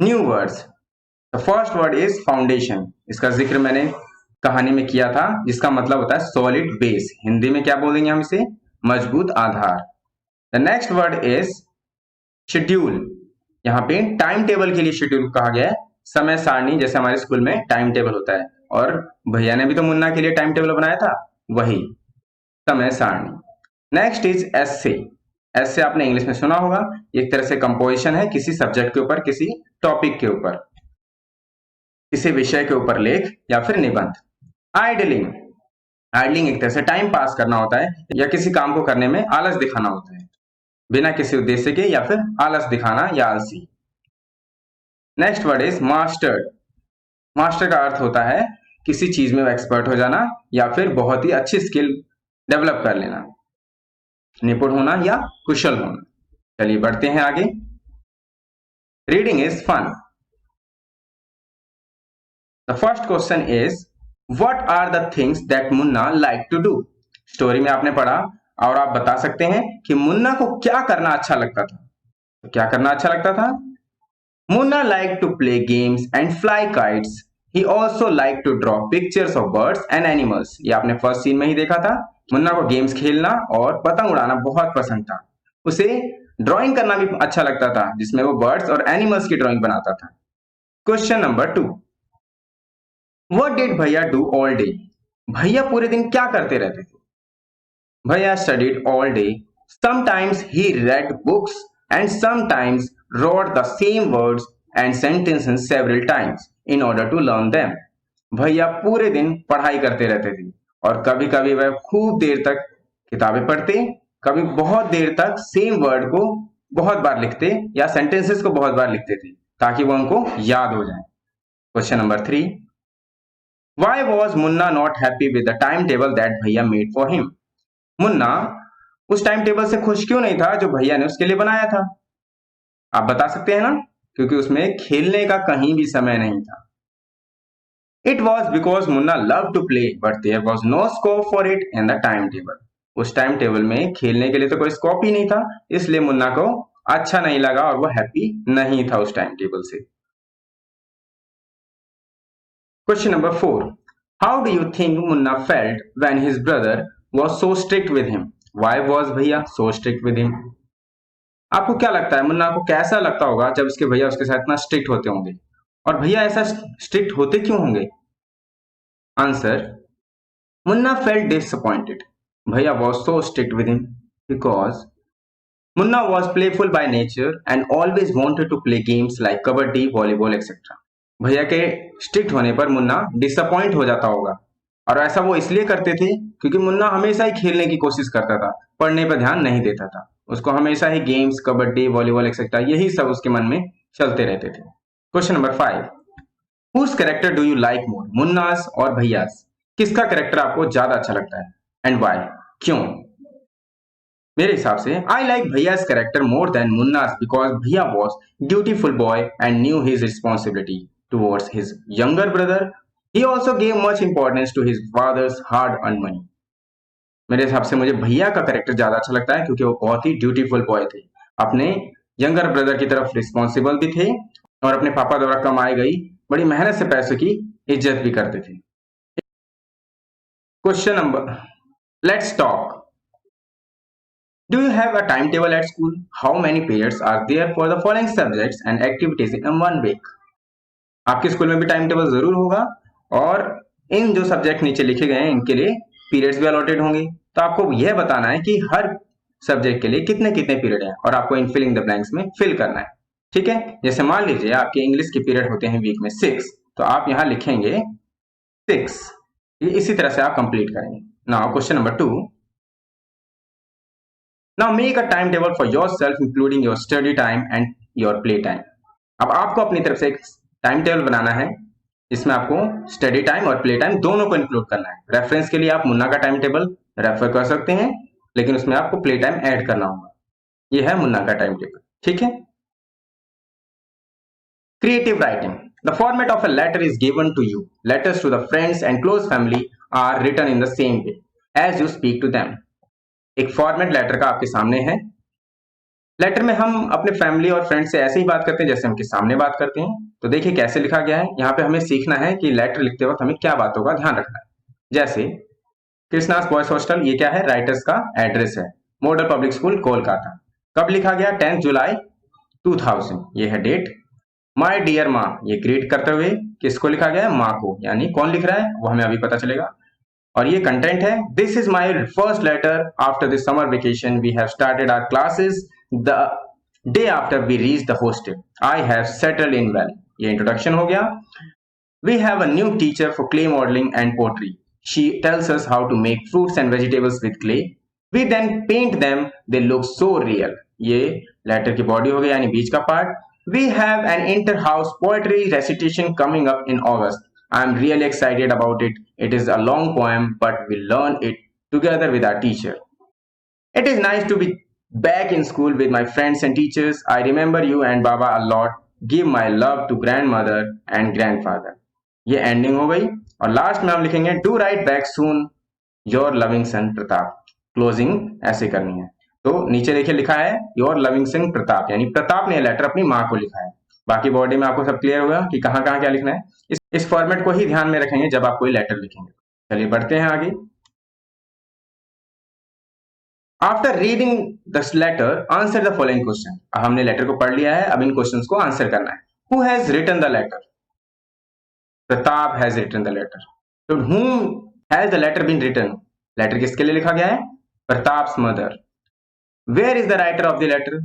New words. The first word is foundation. इसका जिक्र मैंने कहानी में किया था, जिसका मतलब होता है सॉलिड बेस। हिंदी में क्या बोलेंगे हम इसे? मजबूत आधार। The next word is schedule. यहाँ पे टाइम टेबल के लिए शेड्यूल कहा गया है, समय सारणी, जैसे हमारे स्कूल में टाइम टेबल होता है, और भैया ने भी तो मुन्ना के लिए टाइम टेबल बनाया था, वही समय सारणी। नेक्स्ट इज एस्से। एस्से आपने इंग्लिश में सुना होगा, एक तरह से कंपोजिशन है किसी सब्जेक्ट के ऊपर, किसी टॉपिक के ऊपर, किसी विषय के ऊपर लेख या फिर निबंध। आइडलिंग। आइडलिंग एक तरह से टाइम पास करना होता है, या किसी काम को करने में आलस दिखाना होता है, बिना किसी उद्देश्य के, या फिर आलस दिखाना या आलसी। Next word is mastered. Master का अर्थ होता है किसी चीज में एक्सपर्ट हो जाना, या फिर बहुत ही अच्छी स्किल डेवलप कर लेना, निपुण होना या कुशल होना। चलिए बढ़ते हैं आगे। Reading is fun. The first question is what are the things that Munna like to do. Story में आपने पढ़ा, और आप बता सकते हैं कि मुन्ना को क्या करना अच्छा लगता था। तो क्या करना अच्छा लगता था? Munna like to play games and fly kites. He also like to draw pictures of birds and animals. ये आपने फर्स्ट सीन में ही देखा था। मुन्ना को गेम्स खेलना और पतंग उड़ाना बहुत पसंद था। उसे ड्राइंग करना भी अच्छा लगता था, जिसमें वो बर्ड्स और एनिमल्स की ड्राइंग बनाता था। क्वेश्चन नंबर 2, व्हाट डिड भैया डू ऑल डे। भैया पूरे दिन क्या करते रहते थे? भैया studied all day. Sometimes he red books and sometimes wrote the same words and sentences several times in order to learn them. भैया पूरे दिन पढ़ाई करते रहते थे, और कभी कभी वह खूब देर तक किताबें पढ़ते, कभी बहुत देर तक सेम वर्ड को बहुत बार लिखते या सेंटेंसेस को बहुत बार लिखते थे, ताकि वो उनको याद हो जाए। Question number 3, Why was Munna not happy with the timetable that भैया made for him? मुन्ना उस टाइम टेबल से खुश क्यों नहीं था जो भैया ने उसके लिए बनाया था? आप बता सकते हैं ना, क्योंकि उसमें खेलने का कहीं भी समय नहीं था। It was because Munna loved to play, but there was no scope for it in the timetable. उस टाइम टेबल में खेलने के लिए तो कोई स्कोप ही नहीं था, इसलिए मुन्ना को अच्छा नहीं लगा और वो हैप्पी नहीं था उस टाइम टेबल से। Question number 4. How do you think Munna felt when his brother was so strict with him? Why was भैया so strict with him? आपको क्या लगता है मुन्ना को कैसा लगता होगा जब उसके भैया उसके साथ इतना स्ट्रिक्ट होते होंगे, और भैया ऐसा स्ट्रिक्ट होते क्यों होंगे? Answer, Munna felt disappointed. Bhaiya was so strict with him because Munna was playful by nature and always wanted to play games like kabaddi, volleyball etcetera. Bhaiya के स्ट्रिक्ट होने पर मुन्ना डिसअपॉइंट हो जाता होगा, और ऐसा वो इसलिए करते थे क्योंकि मुन्ना हमेशा ही खेलने की कोशिश करता था, पढ़ने पर ध्यान नहीं देता था। उसको हमेशा ही गेम्स, कबड्डी, वॉलीबॉल एक्सेट्रा, यही सब उसके मन में चलते रहते थे। Question number 5, whose character do you like more, Munna's or Bhaiya's? किसका कैरेक्टर आपको ज्यादा अच्छा लगता है, एंड वाई, क्यों? मेरे हिसाब से I like Bhaiya's character more than Munna's because Bhaiya was dutiful boy and knew his responsibility towards his younger brother. He also gave much importance to his father's hard-earned money. मेरे हिसाब से मुझे भैया का कैरेक्टर ज्यादा अच्छा लगता है क्योंकि वो बहुत ही ड्यूटीफुल बॉय थे, अपने यंगर ब्रदर की तरफ रिस्पॉन्सिबल भी थे, और अपने पापा द्वारा कमाई गई बड़ी मेहनत से पैसों की इज्जत भी करते थे। Question number, let's talk. Do you have a timetable at school? How many periods are there for the following subjects and activities in one week? आपके स्कूल में भी टाइम टेबल जरूर होगा, और इन जो सब्जेक्ट नीचे लिखे गए हैं इनके लिए पीरियड्स भी अलॉटेड होंगे। तो आपको यह बताना है कि हर सब्जेक्ट के लिए कितने कितने पीरियड हैं, और आपको इन फिलिंग द ब्लैंक्स में फिल करना है। ठीक है, जैसे मान लीजिए आपके इंग्लिश के पीरियड होते हैं वीक में 6, तो आप यहाँ लिखेंगे 6। इसी तरह से आप कंप्लीट करेंगे। Now question number 2, now make a time table for yourself including your study time and your play time. अब आपको अपनी तरफ से एक टाइम टेबल बनाना है, इसमें आपको स्टडी टाइम और प्ले टाइम दोनों को इंक्लूड करना है। रेफरेंस के लिए आप मुन्ना का टाइम टेबल रेफर कर सकते हैं, लेकिन उसमें आपको प्ले टाइम ऐड करना होगा। ये है मुन्ना का टाइम टेबल। ठीक है। Creative writing, the format of a letter is given to you. Letters to the friends and close family are written in the same way as you speak to them. एक format letter का आपके सामने है, letter में हम अपने family और friend से ऐसे ही बात करते हैं जैसे उनके सामने बात करते हैं। तो देखिए कैसे लिखा गया है। यहाँ पे हमें सीखना है कि लेटर लिखते वक्त हमें क्या बातों का ध्यान रखना है। जैसे कृष्णास बॉयज हॉस्टल, ये क्या है, राइटर्स का एड्रेस है। Model public school Kolkata. कब लिखा गया, 10 जुलाई 2000, ये है डेट। माय डियर माँ, ये ग्रीट करते हुए किसको लिखा गया है, माँ को, यानी कौन लिख रहा है वो हमें अभी पता चलेगा। और ये कंटेंट है, this is my first letter after the summer vacation, we have started our classes the day after we reach the hostel, I have settled in well. ये इंट्रोडक्शन हो गया। We have a new teacher for clay modeling and pottery. She tells us how to make fruits and vegetables with clay. We then paint them. They look so real. ये letter की body हो गई, यानी बीच का part. We have an inter-house poetry recitation coming up in August. I am really excited about it. It is a long poem, but we learn it together with our teacher. It is nice to be back in school with my friends and teachers. I remember you and Baba a lot. Give my love to grandmother and grandfather. ये ending हो गई। और last में हम लिखेंगे do right back soon your loving son Pratap. Closing ऐसे करनी है। तो नीचे देखिए लिखा है योर लविंग सन प्रताप, यानी प्रताप ने लेटर अपनी माँ को लिखा है। बाकी बॉडी में आपको सब क्लियर होगा कि कहाँ कहाँ क्या लिखना है। इस फॉर्मेट को ही ध्यान में रखेंगे जब आप कोई लेटर लिखेंगे। चलिए बढ़ते हैं आगे। After reading this letter answer the following question. हमने लेटर को पढ़ लिया है, अब इन क्वेश्चंस को आंसर करना है। Who has written the letter? Pratap has written the letter. तो whom has the letter been written? Letter किसके लिए लिखा गया है? Pratap's mother. Where is the writer of the letter?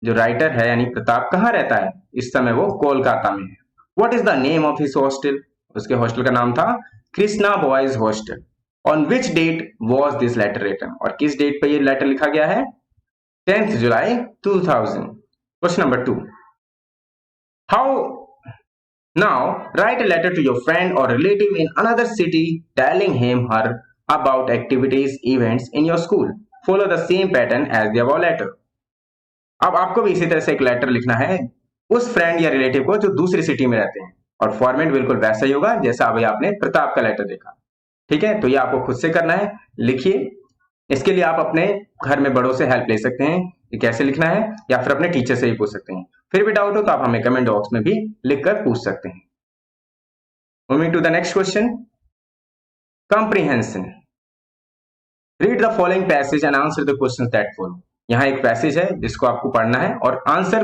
जो राइटर है यानी प्रताप कहाँ रहता है इस समय? वो कोलकाता में है। What is the name of his hostel? उसके हॉस्टल का नाम था Krishna boys hostel. On which date was this letter written? और किस डेट पर ये लेटर लिखा गया है? 10th July 2000। Question number 2, how now, write a letter to your friend or relative in another city telling him her about activities, events in your school. Follow the same pattern as the above letter. अब आपको भी इसी तरह से एक letter लिखना है उस फ्रेंड या रिलेटिव को जो दूसरी सिटी में रहते हैं, और फॉर्मेट बिल्कुल वैसा ही होगा जैसा अभी आपने प्रताप का लेटर देखा। ठीक है, तो ये आपको खुद से करना है। लिखिए। इसके लिए आप अपने घर में बड़ों से हेल्प ले सकते हैं कि कैसे लिखना है, या फिर अपने टीचर से ही पूछ सकते हैं। फिर भी डाउट हो तो आप हमें कमेंट बॉक्स में भी लिखकर पूछ सकते हैं। Moving to the next question, comprehension. Read the following passage and answer the questions that follow. यहाँ एक पैसेज है जिसको आपको पढ़ना है और आंसर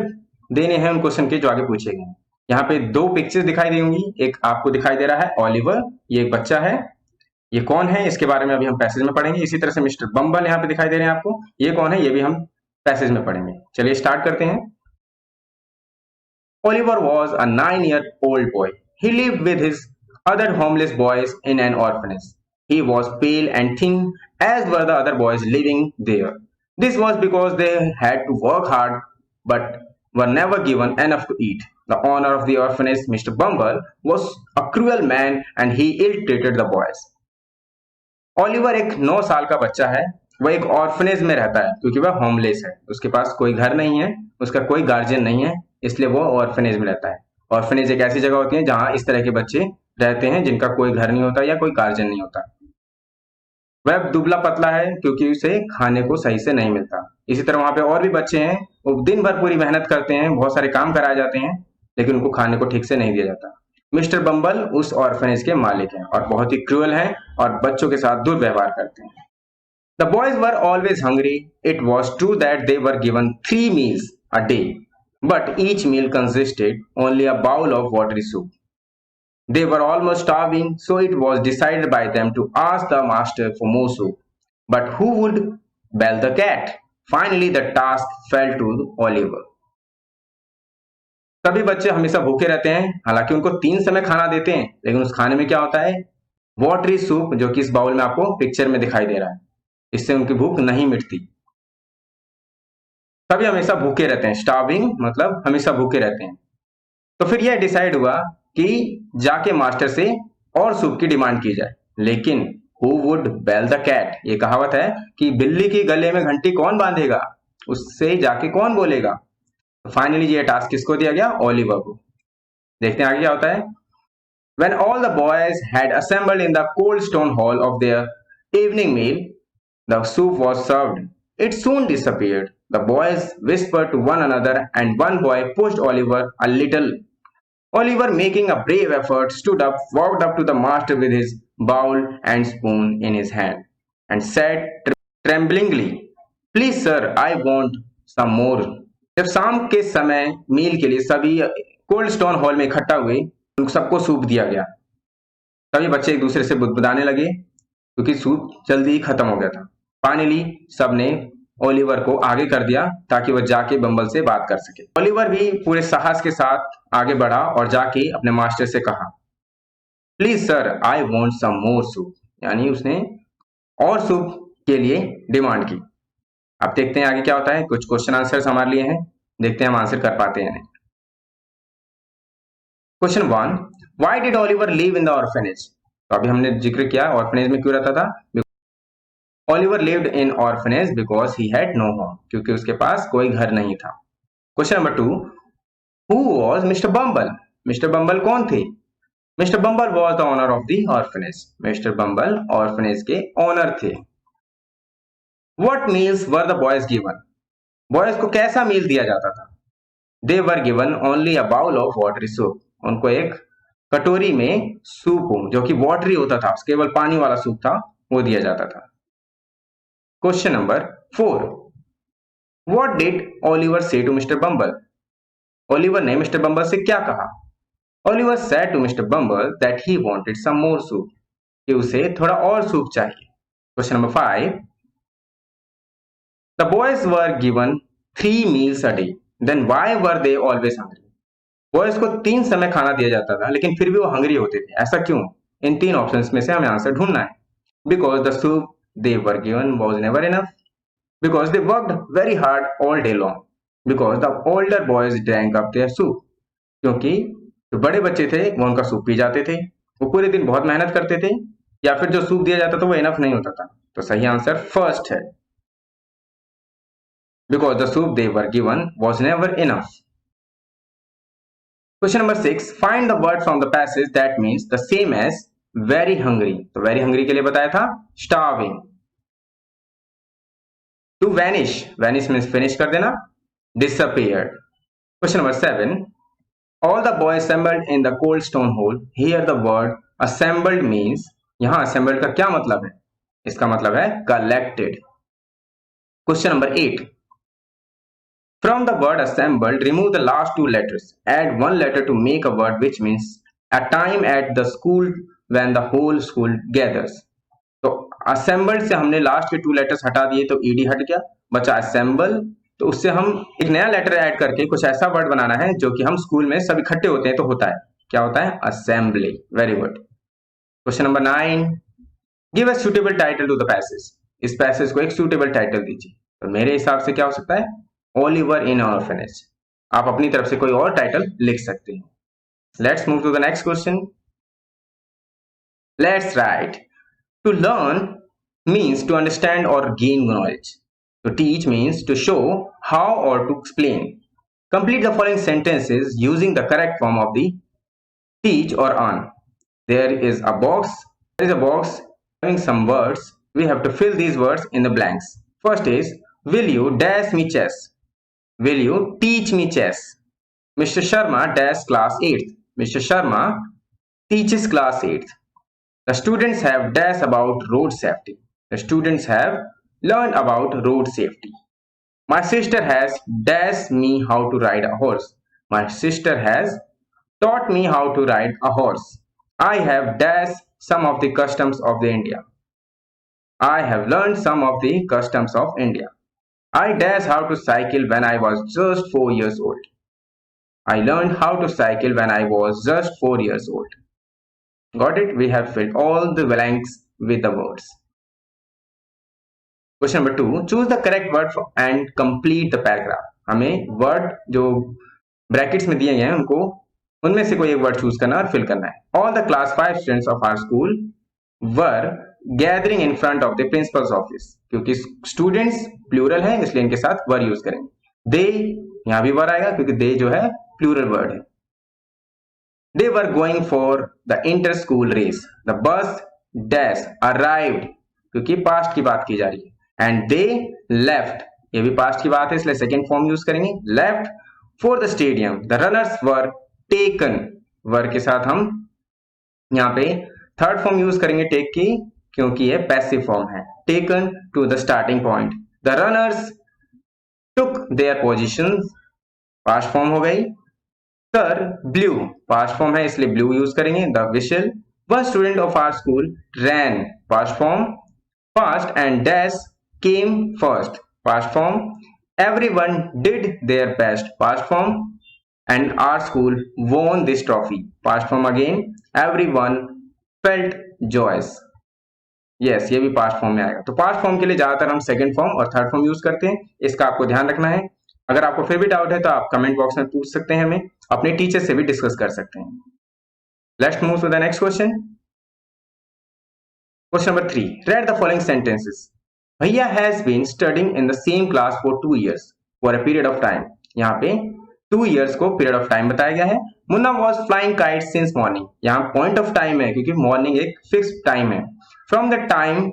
देने हैं उन क्वेश्चन के जो आगे पूछे गए। यहाँ पे दो पिक्चर्स दिखाई देंगी। एक आपको दिखाई दे रहा है ऑलिवर, ये एक बच्चा है। ये कौन है इसके बारे में अभी हम पैसेज में पढ़ेंगे। इसी तरह से मिस्टर बम्बल यहाँ पे दिखाई दे रहे हैं आपको, ये कौन है ये भी हम पैसेज में पढ़ेंगे। चलिए स्टार्ट करते हैं। Oliver was a 9-year-old boy. He lived with his other homeless boys in an orphanage. He was pale and thin, as were the other boys living there. This was because they had to work hard but were never given enough to eat. The owner of the orphanage, Mr. Bumble, was a cruel man and he ill-treated the boys. Oliver एक 9 साल का बच्चा है। वह एक orphanage में रहता है क्योंकि वह होमलेस है, उसके पास कोई घर नहीं है, उसका कोई गार्जियन नहीं है, इसलिए वो ऑर्फनेज में रहता है। ऑर्फनेज एक ऐसी जगह होती है जहां इस तरह के बच्चे रहते हैं जिनका कोई घर नहीं होता या कोई गार्जियन नहीं होता। वह दुबला पतला है क्योंकि उसे खाने को सही से नहीं मिलता। इसी तरह वहां पे और भी बच्चे हैं, वो दिन भर पूरी मेहनत करते हैं, बहुत सारे काम कराए जाते हैं, लेकिन उनको खाने को ठीक से नहीं दिया जाता। मिस्टर बम्बल उस ऑर्फनेज के मालिक हैं और बहुत ही क्रूअल हैं और बच्चों के साथ दुर्व्यवहार करते हैं। The boys were always hungry. It was true that they were given 3 meals a day, but each meal consisted only a bowl of watery soup. They were almost starving, so it was decided by them to ask the master for more soup. But who would bail the cat? Finally, the task fell to Oliver. सभी बच्चे हमेशा भूखे रहते हैं, हालांकि उनको 3 समय खाना देते हैं, लेकिन उस खाने में क्या होता है? वाटरी सूप, जो कि इस बाउल में आपको पिक्चर में दिखाई दे रहा है। इससे उनकी भूख नहीं मिटती। सभी हमेशा भूखे रहते हैं। स्टार्विंग मतलब हमेशा भूखे रहते हैं। तो फिर यह डिसाइड हुआ कि जाके मास्टर से और सूप की डिमांड की जाए, लेकिन who would bell the cat, ये कहावत है कि बिल्ली की गले में घंटी कौन बांधेगा, उससे जाके कौन बोलेगा। फाइनली ये टास्क किसको दिया गया? ओलिवर को। देखते हैं आगे क्या होता है। When all the boys had assembled in the cold stone hall of their evening meal, the soup was served. It soon disappeared. The boys whispered to one another, and one boy pushed Oliver a little. Oliver, making a brave effort, stood up, walked up to the master with his bowl and spoon in his hand, and said tremblingly, "Please, sir, I want some more." जब शाम के समय मील के लिए सभी cold stone hall में इकट्ठा हुए, उन सबको सूप दिया गया। सभी बच्चे एक दूसरे से बुदबुदाने लगे क्योंकि सूप जल्दी ही खत्म हो गया था। फाइनली सबने ओलिवर को आगे कर दिया ताकि वह जाके बम्बल से बात कर सके। ओलिवर भी पूरे साहस के साथ आगे बढ़ा और जाके अपने मास्टर से कहा, "please sir, I want some more soup." यानी उसने और सूप के लिए डिमांड की। अब देखते हैं आगे क्या होता है। कुछ क्वेश्चन आंसर्स हमारे लिए हैं, देखते हैं हम आंसर कर पाते हैं नहीं। Question 1, why did Oliver live in the orphanage? तो अभी हमने जिक्र किया ऑर्फनेज में क्यों रहता था। Oliver lived in orphanage because he had no home, क्योंकि उसके पास कोई घर नहीं था। Question number 2, who was mister Bumble? Mister Bumble कौन थे? Mister Bumble was the owner of the orphanage. Mister Bumble orphanage के ओनर थे। What meals were the boys given? Boys को कैसा मील दिया जाता था? They were given only a bowl of watery soup. उनको एक कटोरी में सूप जो कि वाटरी होता था, केवल पानी वाला सूप था, वो दिया जाता था। Question number 4, what did Oliver say to mister Bumble? Oliver ने मिस्टर बम्बल से क्या कहा? Oliver said to mister Bumble that he wanted some more soup, कि उसे थोड़ा और सूप चाहिए। Question number 5, the boys were given 3 meals a day, then why were they always hungry? Boys को 3 समय खाना दिया जाता था, लेकिन फिर भी वो हंग्री होते थे, ऐसा क्यों? इन 3 ऑप्शंस में से हमें आंसर ढूंढना है। Because the soup they were given was never enough, because they worked very hard all day long, because the older boys drank up their soup, क्योंकि जो बड़े बच्चे थे वो उनका सूप पी जाते थे, वो पूरे दिन बहुत मेहनत करते थे, या फिर जो सूप दिया जाता था वो इनफ नहीं होता था। तो सही आंसर फर्स्ट है, because the soup they were given was never enough. Question number 6, find the word from the passage that means the same as very hungry। तो very hungry के लिए बताया था starving। to vanish, vanish means finish कर देना, disappeared। Question number 7, all the boys assembled in the cold stone hall। Here the word assembled means, यहां assembled का क्या मतलब है? इसका मतलब है collected। Question number 8, from the word assembled remove the last 2 letters, add 1 letter to make a word which means a time at the school when the whole school gathers। तो assembled से हमने लास्ट के 2 letters हटा दिए तो ed हट गया, बचा assemble। तो उससे हम एक नया लेटर ऐड करके कुछ ऐसा वर्ड बनाना है जो कि हम स्कूल में सब इकट्ठे होते हैं तो होता है, क्या होता है? Assembly. Very good. Question number 9, give a suitable title to the passage. इस पैसेज को एक सूटेबल टाइटल दीजिए। तो मेरे हिसाब से क्या हो सकता है? ओलिवर इन ऑर्फनेज। आप अपनी तरफ से कोई और टाइटल लिख सकते हैं। Let's move to the next question. Let's write. To learn means to understand or gain knowledge. To teach means to show how or to explain. Complete the following sentences using the correct form of the teach or earn. There is a box having some words. We have to fill these words in the blanks. First is, will you dash me chess? Will you teach me chess? Mr. Sharma dash class 8th. Mr. Sharma teaches class 8th. The students have dash about road safety. The students have learned about road safety. My sister has dash me how to ride a horse. My sister has taught me how to ride a horse. I have dash some of the customs of the India. I have learned some of the customs of India. I dash how to cycle when I was just 4 years old. I learned how to cycle when I was just 4 years old. Got it? We have filled all the blanks with the words. Question number 2, choose the correct word and complete the paragraph. हमें word जो brackets में दिए गए हैं उनमें से कोई एक word choose करना और fill करना है। All the class 5 students of our school were gathering in front of the principal's office। क्योंकि students plural है इसलिए इनके साथ were use करेंगे। They, यहाँ भी were आएगा क्योंकि they जो है plural word है। They were going for the inter-school race. The bus dash arrived, क्योंकि past की बात की जा रही है, and they left ये भी पास्ट की बात है इसलिए सेकेंड फॉर्म यूज करेंगे। Left for the stadium the runners were taken, were के साथ हम यहाँ पे थर्ड फॉर्म यूज करेंगे टेक की, क्योंकि ये पैसिव फॉर्म है। Taken to the starting point the runners took their positions, past form हो गई। सर ब्लू पास्ट फॉर्म है इसलिए ब्लू यूज करेंगे। The whistle one student of our school ran, past form. Fast and dash came first, past form. Everyone did their best, past form. And our school won this trophy, past form again। everyone felt joyous, yes ये भी past form में आएगा। तो past form के लिए ज्यादातर हम second form और थर्ड फॉर्म यूज करते हैं, इसका आपको ध्यान रखना है। अगर आपको फिर भी डाउट है तो आप कमेंट बॉक्स में पूछ सकते हैं, हमें अपने टीचर से भी डिस्कस कर सकते हैं। Let's move to the next question. Question number 3, read the following sentences। भैया has been studying in the same class for 2 years for a period of time। यहाँ पे 2 years को पीरियड ऑफ टाइम बताया गया है। Munna was flying kite since morning, यहाँ point of time है क्योंकि मॉर्निंग एक फिक्स टाइम है। From the time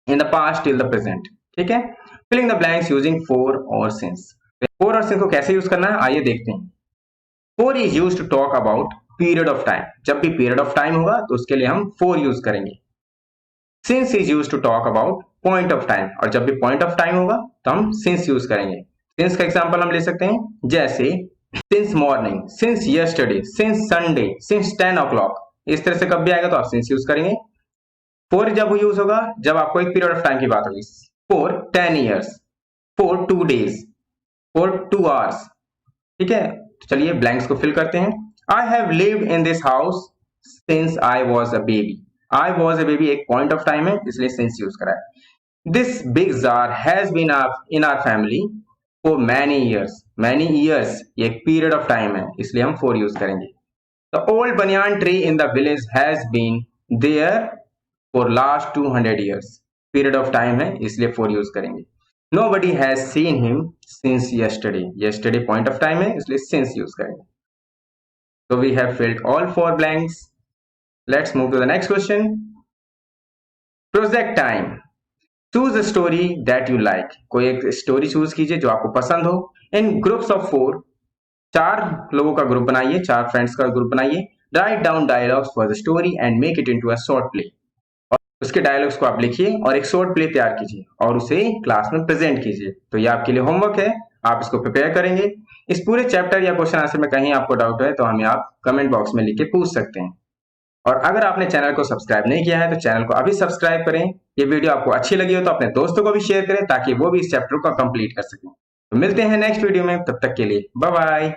in the past till the present, ठीक है। Filling the blanks using for और सिंस। फॉर और सिंस को कैसे यूज करना है आइए देखते हैं। For is use to talk about period of time, जब भी पीरियड ऑफ टाइम होगा तो उसके लिए हम फॉर यूज करेंगे। Since is use to talk about point of time, और जब भी पॉइंट ऑफ टाइम होगा तो हम सिंस यूज करेंगे। सिंस का एग्जांपल हम ले सकते हैं, जैसे since morning, since yesterday, since Sunday, since 10 o'clock। इस तरह से कब भी आएगा तो आप सिंस यूज करेंगे। फॉर जब यूज होगा जब आपको एक पीरियड ऑफ टाइम की बात होगी। For 10 years, for 2 days, for 2 hours, ठीक है। तो चलिए ब्लैंक्स को फिल करते हैं। I have lived in this house since I was a baby. I was a baby एक पॉइंट ऑफ टाइम है इसलिए सिंस यूज करा है। This big jar has been in our family for many years, many years ये एक period of time है इसलिए हम फॉर यूज करेंगे। The old banyan tree in the village has been there for last 200 years, period of time है इसलिए for use करेंगे। Nobody has seen him since yesterday, yesterday point of time है इसलिए since use करेंगे। So we have filled all 4 blanks. Let's move to the next question. Project time. Choose a story that you like. कोई एक story choose कीजिए जो आपको पसंद हो। In groups of 4, 4 लोगों का ग्रुप बनाइए, 4 फ्रेंड्स का ग्रुप बनाइए। Write down dialogues for the story and make it into a short play. और उसके डायलॉग्स को आप लिखिए और एक शॉर्ट प्ले तैयार कीजिए और उसे क्लास में प्रेजेंट कीजिए। तो ये आपके लिए होमवर्क है, आप इसको प्रिपेयर करेंगे। इस पूरे चैप्टर या क्वेश्चन आंसर में कहीं आपको डाउट है तो हमें आप कमेंट बॉक्स में लिख के पूछ सकते हैं। और अगर आपने चैनल को सब्सक्राइब नहीं किया है तो चैनल को अभी सब्सक्राइब करें। ये वीडियो आपको अच्छी लगी हो तो अपने दोस्तों को भी शेयर करें ताकि वो भी इस चैप्टर को कंप्लीट कर सकें। तो मिलते हैं नेक्स्ट वीडियो में, तब तक के लिए बाय बाय।